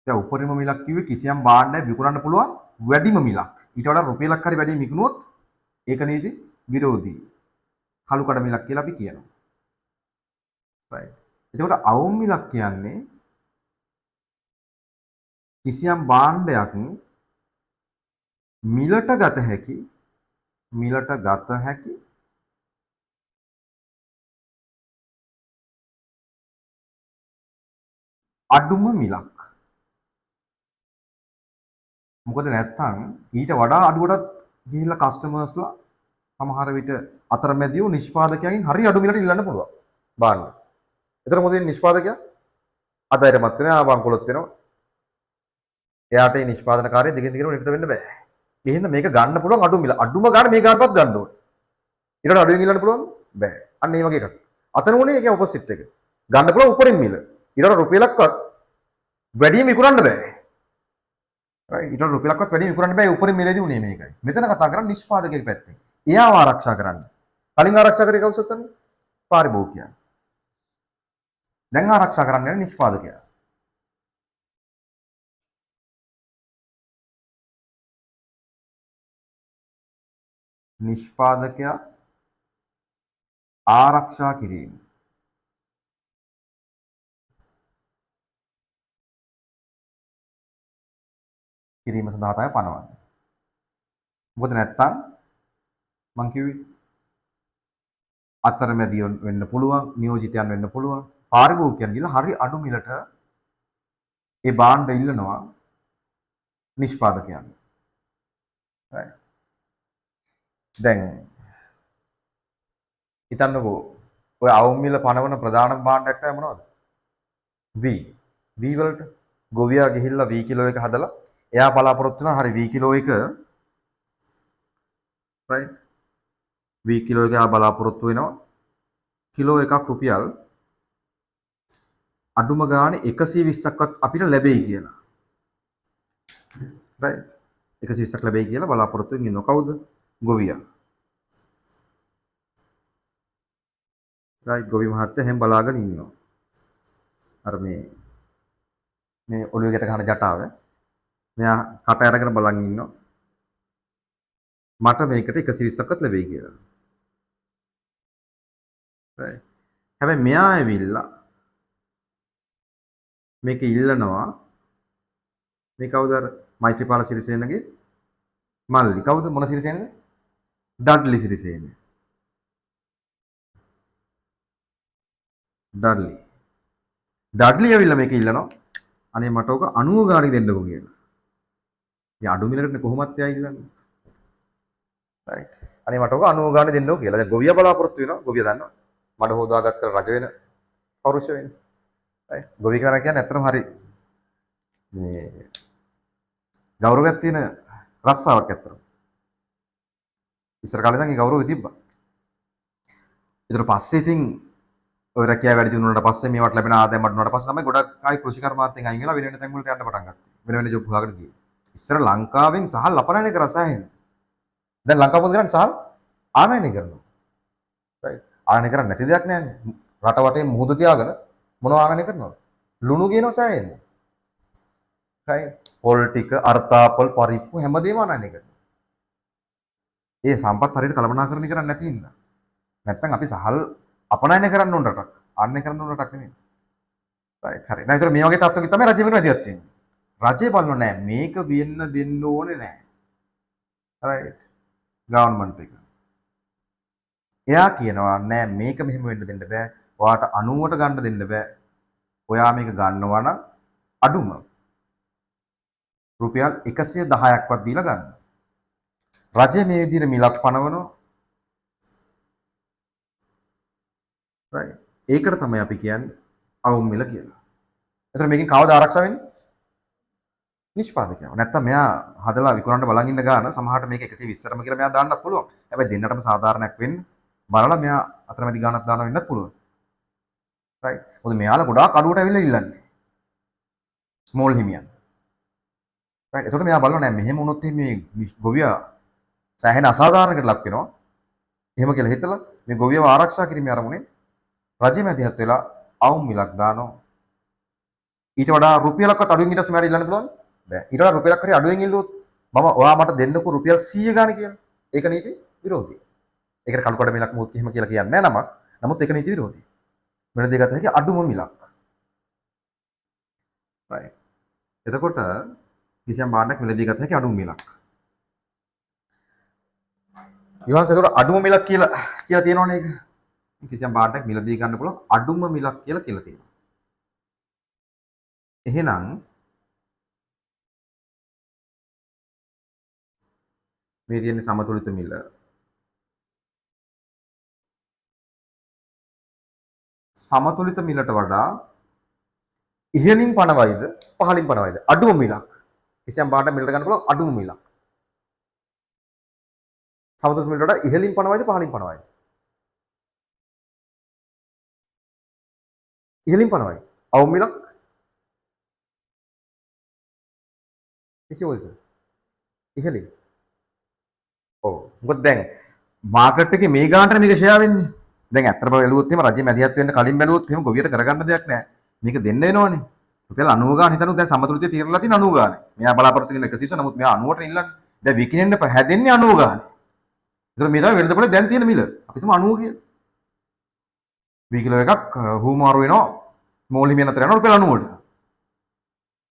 දැන් උපරිම මිලක් කිව්වේ කිසියම් භාණ්ඩයක් විකුණන්න පුළුවන් වැඩිම මිලක්. ඊට වඩා රුපියලක් හරි වැඩි විකුණුවොත් ඒක නීති විරෝධී. කළු කඩ මිලක් කියලා අපි කියනවා. right. එතකොට අවුම් මිලක් කියන්නේ කිසියම් භාණ්ඩයක් මිලට ගත හැකි අඩුම මිලක්. මොකද නැත්තම් ඊට වඩා අඩුවටත් ගිහිල්ලා කස්ටමර්ස්ලා සමහර විට අතරමැදියෝ නිෂ්පාදකයන්ගෙන් හරි අඩු මිලට ඉල්ලන්න පුළුවන් භාණ්ඩ. ඒතර මොකද නිෂ්පාදකයා අධෛර්යමත් වෙනවා වංකොලොත් වෙනවා. එයාට මේ නිෂ්පාදනකාරය දිගින් දිගටම නිරත වෙන්න බෑ. ඒ හින්දා මේක ගන්න පුළුවන් අඩු මිල. අඩුම ගන්න මේ ගානපත් ගන්න ඕනේ. ඊට අඩුවෙන් ඉල්ලන්න පුළුවන් බෑ. අන්න ඒ වගේ එකක්. අතන උනේ ඒකේ ඔපොසිට් එක. ගන්න පුළුවන් උඩරින් මිල. ඊට රුපියලක්වත් වැඩිම විකුණන්න බෑ. right. ඊට රුපියලක්වත් වැඩිම විකුණන්න බෑ. උඩරින් මිලේදී උනේ මේකයි. මෙතන කතා කරන්නේ නිෂ්පාදකයෙක් පැත්තෙන්. එයාව ආරක්ෂා කරන්න. කලින් ආරක්ෂා කරේ කවුද සස්සන්නේ? පාරිභෝගිකයා. දැන් ආරක්ෂා කරන්න යන්නේ නිෂ්පාදකයා. නිෂ්පාදකයා ආරක්ෂා කිරීම. කිරීම සඳහා තමයි පනවන්නේ. මොකද නැත්තම් මං කිව්වේ අතරමැදියන් වෙන්න පුළුවන්, නියෝජිතයන් වෙන්න පුළුවන්, පාරිභෝගිකයන් ගිහලා හරි අඩු මිලට ඒ භාණ්ඩ ඉල්ලනවා නිෂ්පාදකයන්. right. දැන් හිතන්නකෝ ඔය අවුම් මිල පනවන ප්‍රධාන භාණ්ඩයක් තමයි මොනවද? V වලට ගොවියා ගිහිල්ලා V කිලෝ එක හදලා එයා බලාපොරොත්තු වෙනවා හරි V කිලෝ එක right V කිලෝ එක බලාපොරොත්තු වෙනවා කිලෝ එකක් රුපියල් අඩුම ගානේ 120ක්වත් අපිට ලැබෙයි කියලා. right 120ක් ලැබෙයි කියලා බලාපොරොත්තු වෙමින් ඉන්නවා. කවුද? ගොවියා. right ගොවි මහත්තයා හැම බලාගෙන ඉන්නවා. අර මේ ඔළුවකට ගහන ජටාව. මෙයා කට අරගෙන බලන් ඉන්නවා. මට මේකට 120ක්වත් ලැබෙයි කියලා. right හැබැයි මෙයා ඇවිල්ලා මේක ඉල්ලනවා මේ කවුද අර මෛත්‍රීපාල සිරිසේනගේ මල්ලි කවුද මොන සිරිසේනද? ඩඩ්ලි සිරිසේන. ඩඩ්ලි ඇවිල්ලා මේක ඉල්ලනවා අනේ මට ඔක 90 ගාණක් දෙන්නකෝ කියලා. ඉතින් අඩු මිලකට කොහොමත් එයා ඉල්ලන්නේ. right අනේ මට ඔක 90 ගාණ දෙන්නකෝ කියලා. දැන් ගොවියා බලාපොරොත්තු වෙනවා. ගොවියා දන්නවා මඩ හොදාගත්ත රජ වෙන පෞරුෂ වෙන. right ගොවි කරා කියන්නේ ඇත්තටම හරි මේ ගෞරවයක් තියෙන රස්සාවක් ඇත්තටම. ඉස්සර කාලේ නම් ඒ ගෞරවය තිබ්බා. ඊට පස්සේ ඉතින් ඔය රැකියාව වැඩි දිනුනට පස්සේ මේවට ලැබෙන ආදායම අඩු වුණාට පස්සේ තමයි ගොඩක් ආයි කෘෂි කර්මාන්තයෙන් අයින් වෙලා වෙන වෙන තැන් වලට යන්න පටන් ගත්තේ. වෙන වෙන ජොබ් හොයාගෙන ගියේ. ඉස්සර ලංකාවෙන් සහල් අපනයනය කරා සෑහෙන. දැන් ලංකාව මොකද කරන්නේ? සහල් ආනයනය කරනවා. right ආනයනය කරන්නේ නැති දෙයක් නෑනේ. රට වටේ මුහුද තියාගෙන මොනව ආනයනය කරනවද? ලුණු ගේනවා සෑහෙන. right පොල් ටික, අර්තාපල්, පරිප්පු හැමදේම ආනයනය කරනවා. ඒ සම්පත් හරියට කළමනාකරණය කරන්නේ නැති හින්දා. නැත්තම් අපි සහල් අපනයනය කරන්න ඕන රටක්. ආනයනය කරන්න ඕන රටක් නෙමෙයි. right හරි. දැන් ඒතර මේ වගේ තත්ත්වයක තමයි රජය වෙන විදිහට තියෙන්නේ. රජය බලනවා නෑ මේක වෙන්න දෙන්න ඕනේ නෑ. right ගවර්න්මන්ට් එක. එයා කියනවා නෑ මේක මෙහෙම වෙන්න දෙන්න බෑ. ඔයාට 90ට ගන්න දෙන්න බෑ. ඔයා මේක ගන්නවා නම් අඩුම රුපියල් 110ක්වත් දීලා ගන්න. රජය මේ විදිහට මිලක් පනවනවා. right ඒකට තමයි අපි කියන්නේ අවුම් මිල කියලා. එතකොට මේකෙන් කවද ආරක්ෂා වෙන්නේ? නිෂ්පාදකයව. නැත්තම් මෙයා හදලා විකුණන්න බලන් ඉන්න ගාන සමහරට මේක 120ටම කියලා මෙයා දාන්නත් පුළුවන්. හැබැයි දෙන්නටම සාධාරණයක් වෙන්න බලලා මෙයා අතරමැදි ගානක් දානවා වෙන්නත් පුළුවන්. right මොකද මෙයාලා ගොඩාක් අඩුවට ඇවිල්ලා ඉල්ලන්නේ. ස්මෝල් හිමියන්. right එතකොට මෙයා බලනවා නෑ මෙහෙම වුණොත් මේ ගොවියා සෑහෙන අසාධාරණයකට ලක් වෙනවා. එහෙම කියලා හිතලා මේ ගොවියව ආරක්ෂා කිරීමේ අරමුණෙන් රජය මැදිහත් වෙලා අවුම් මිලක් දානවා. ඊට වඩා රුපියලක්වත් අඩුවෙන් ඊට පස්සේ මට ඉල්ලන්න පුළුවන්ද? බෑ. ඊට වඩා රුපියලක් හරි අඩුවෙන් ඉල්ලුවොත් මම ඔයා මට දෙන්නකෝ රුපියල් 100 ගාණ කියලා. ඒක නීති විරෝධී. ඒකට කල්පඩ මිලක් මුත් එහෙම කියලා කියන්නේ නැහැ නමක්. නමුත් ඒක නීති විරෝධී. වෙන දෙයක් ගත හැකි අඩුම මිලක්. right. එතකොට කිසියම් භාණ්ඩයක් මිලදී ගත හැකි අඩුම මිලක්. ඊවන්ස එතකොට අඩුම මිලක් කියලා තියෙනවනේ ඒක. කිසියම් භාණ්ඩයක් මිලදී ගන්න පුළුවන් අඩුම මිලක් කියලා තියෙනවා. එහෙනම් මේ තියෙන සමතුලිත මිල සමතුලිත මිලට වඩා ඉහළින් පනවයිද පහළින් පනවයිද අඩුම මිලක් කිසියම් භාණ්ඩයක් මිලට ගන්න පුළුවන් අඩුම මිලක් සමතුලිත මිලට වඩා ඉහළින් පනවයිද පහළින් පනවයිද ඉහළින් පනවයි අවම මිලක් කිසිවයිද ඉහළින් ඔව් මොකද දැන් මාකට් එකේ මේ ගානට මේක ෂෙයා වෙන්නේ දැන් ඇත්තටම බැලුවොත් එහෙම රජය මැදිහත් වෙන්න කලින් බැලුවොත් එහෙම ගොවියට කරගන්න දෙයක් නැහැ. මේක දෙන්න වෙනවනේ. රුපියල් 90 ගාන හිතනොත් දැන් සමතුලිතය తీරලා තියෙන 90 ගානේ. මෙයා බලාපොරොත්තු වෙන 100 නමුත් මෙයා 90ට ඉල්ලන්නේ. දැන් විකිනෙන්න හැදෙන්නේ 90 ගානේ. ඒතර මේ තමයි වෙළඳපොලේ දැන් තියෙන මිල. අපි තුමු 90 කියලා. වී කිලෝ එකක් හුමාරු වෙනවා මෝලිමියන් අතර යනවා රුපියල් 90ට.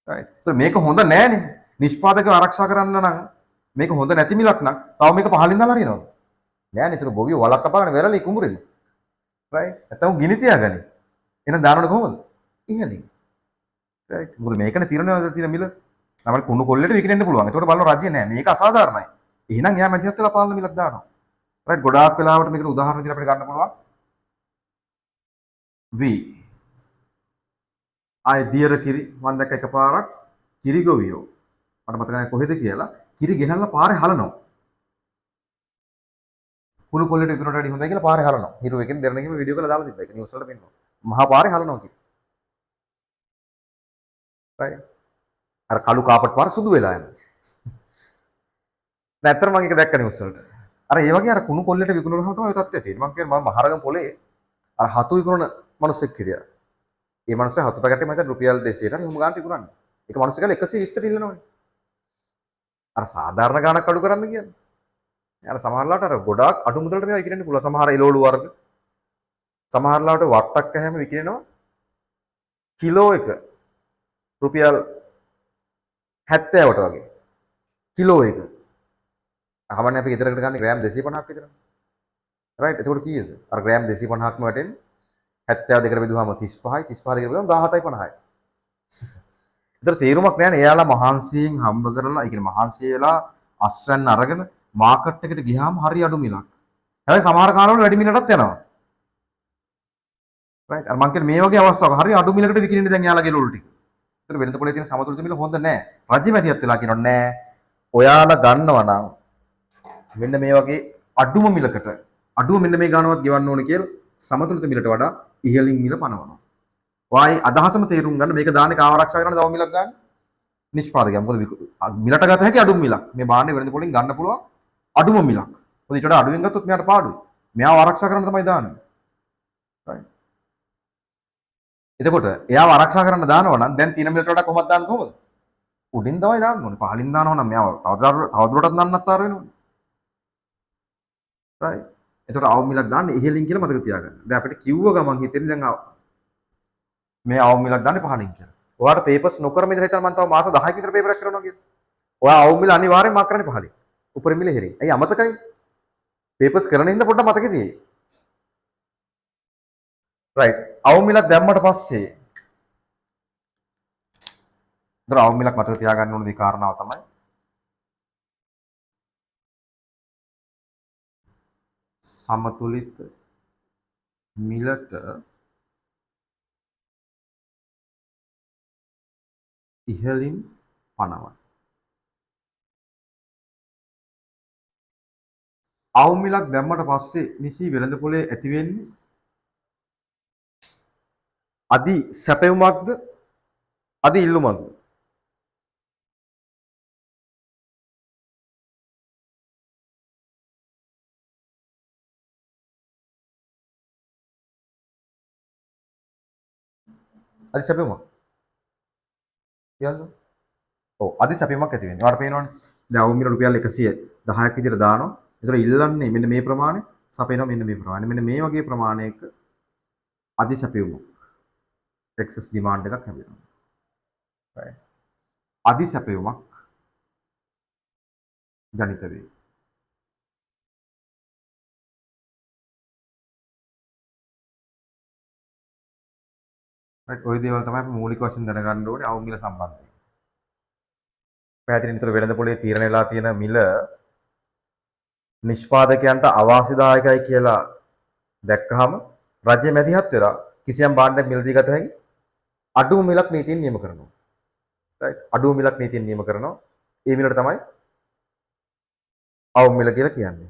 right. ඒතර මේක හොඳ නෑනේ. නිෂ්පාදකව ආරක්ෂා කරන්න නම් මේක හොඳ නැති මිලක් නම් තව මේක පහලින් දාලා හරිනවා. නෑනේ. ඒතර ගොවිය වලක් කපාගෙන වැරලි කුඹුරෙන්. right. නැත්නම් ගිනි තියාගනි. එහෙනම් දානවනේ කොහොමද? ඉහළින්. right. මොකද මේකනේ තිරණවද තියෙන මිල. තමයි කුණු කොල්ලේට විකිනෙන්න පුළුවන්. ඒකට බලන රජය නෑ. මේක අසාධාරණයි. එහෙනම් එයා මැදිහත් වෙලා පාලන මිලක් දානවා. right. ගොඩාක් වෙලාවට මේකට උදාහරණ විදිහට අපිට ගන්න පුළුවන්. V. ආය දියර කිරි මම දැක්ක එකපාරක් කිරි ගොවියෝ. මට මතක නැහැ කොහෙද කියලා. කිරි ගෙනල්ලා පාරේ හලනවා. කුණු කොල්ලේට විකුණනට වැඩි හොඳයි කියලා පාරේ හලනවා. හිරු එකෙන් දෙරණගෙම වීඩියෝ කරලා දාලා තිබ්බා. ඒක නිවුස් වල පෙන්නනවා. මහා පාරේ හලනවා කිරි. right. අර කළු කාපට් පාර සුදු වෙලා යනවා. නැත්තර මම ඒක දැක්ක නිවුස් වලට. අර ඒ වගේ අර කුණු කොල්ලේට විකුණනහම තමයි ඔය තත්ත්වය තියෙන්නේ. මම කියන්නේ මම මහරගම පොලේ අර හතු විකුණන මිනිස්සෙක් හිටියා. ඒ මිනිස්සයා හතු පැකට් එක මම හිතන්නේ රුපියල් 200ට හරි ඔහොම ගානට විකුණන්නේ. ඒක මිනිස්සු කියලා 120ට ඉල්ලනවනේ. අර සාධාරණ ගානක් අඩු කරන්න කියන්නේ. අර සමහරලාට අර ගොඩාක් අඩු මුදලට මේවා විකිනෙන්න පුළුවන්. සමහර එළවලු වර්ග. සමහරලාට වට්ටක් කැහැම විකිනෙනවා කිලෝ එක රුපියල් 70ට වගේ. කිලෝ එක. අහමන්නේ අපි ගෙදරකට ගන්න ග්‍රෑම් 250ක් විතර. රයිට්. එතකොට කීයද? අර ග්‍රෑම් 250ක්ම වැටෙන්නේ 70 දෙකට බෙදුවාම 35යි 35 දෙකට බෙදුවාම 17යි 50යි. ඒතර තේරුමක් නැහැ නේ. එයාලා මහන්සියෙන් හම්බ කරලා, ඒ කියන්නේ මහන්සි වෙලා අස්වැන්න අරගෙන මාකට් එකට ගියාම හරි අඩු මිලක්. හැබැයි සමහර කාලවල වැඩි මිලටත් යනවා. රයිට්. අර මං කියන්නේ මේ වගේ අවස්ථාවක හරි අඩු මිලකට විකිනෙන්නේ දැන් එයාලා ගෙලවලු ටික. ඒතර වෙනද පොලේ තියෙන සමතුලිත මිල හොඳ නැහැ. රජෙ මැදිහත් වෙලා කියනවා නෑ. ඔයාලා ගන්නවා නම් මෙන්න මේ වගේ අඩුම මිලකට අඩුව මෙන්න මේ ගානවත් ගෙවන්න ඕනේ කියලා සමතුලිත මිලට වඩා ඉහළින් මිල පනවනවා. ඔයයි අදහසම තේරුම් ගන්න මේක දාන්නේ කාව ආරක්ෂා කරන්න තව මිලක් ගන්න නිෂ්පාදකයා. මොකද මිලට ගත හැකි අඩුම මිලක්. මේ භාණ්ඩේ වෙනද පොලින් ගන්න පුළුවන් අඩුම මිලක්. මොකද ඊට වඩා අඩුවෙන් ගත්තොත් මෙයාට පාඩුයි. මෙයාව ආරක්ෂා කරන්න තමයි දාන්නේ. right. එතකොට එයාව ආරක්ෂා කරන්න දානවා නම් දැන් තියෙන මිලට වඩා කොහොමද දාන්නේ කොහොමද? උඩින් තමයි දාන්න ඕනේ. පහලින් දානවා නම් මෙයාව තවදුරටත් නන්නත්තර වෙනවා. right. එතකොට අවම මිලක් දාන්න ඉහළින් කියලා මතක තියාගන්න. දැන් අපිට කිව්ව ගමන් හිතෙන්නේ දැන් මේ අවම මිලක් දාන්නේ පහලින් කියලා. ඔයාලට පේපර්ස් නොකරම ඉඳලා හිතන්න මම තව මාස 10ක විතර පේපර් එකක් කරනවා කියලා. ඔයා අවම මිල අනිවාර්යෙන් මාක් කරන්නේ පහලින්. උඩරින් මිල ඉහළින්. ඇයි අමතකයි? පේපර්ස් කරන ඉඳ පොඩ්ඩක් මතකේ තියෙයි. right. අවම මිලක් දැම්මට පස්සේ දර අවම මිලක් මතක තියාගන්න ඕන දේ කාරණාව තමයි සමතුලිත මිලට ඉහළින් පනවන. අවම මිලක් දැම්මට පස්සේ නිසි වෙළඳ පොලේ ඇති වෙන්නේ අදි සැපයුමක්ද අදි ඉල්ලුමක්ද? අදි සැපයුමක්. ඊයන්ස ඔව් අධිසැපීමක් ඇති වෙන්නේ. ඔයාලට පේනවනේ. දැන් අවුම් මිල රුපියල් 110ක් විදිහට දානවා. ඒතර ඉල්ලන්නේ මෙන්න මේ ප්‍රමාණය, සපයනවා මෙන්න මේ ප්‍රමාණය. මෙන්න මේ වගේ ප්‍රමාණයක අධිසැපයුමක් එක්සස් ඩිමාන්ඩ් එකක් හැදෙනවා. right. අධිසැපයුමක් ජනිත වේ. right. ওই දේවල් තමයි අපි මූලික වශයෙන් දැනගන්න ඕනේ අවුම් මිල සම්බන්ධයෙන්. පැහැදිලි නිතර වෙළඳ පොලේ තීරණය වෙලා තියෙන මිල නිෂ්පාදකයන්ට අවාසිදායකයි කියලා දැක්කහම රජය මැදිහත් වෙලා කිසියම් භාණ්ඩයක් මිලදී ගත හැකි අඩු මිලක් නීතියෙන් නියම කරනවා. right. අඩු මිලක් නීතියෙන් නියම කරනවා. ඒ මිලට තමයි අවුම් මිල කියලා කියන්නේ.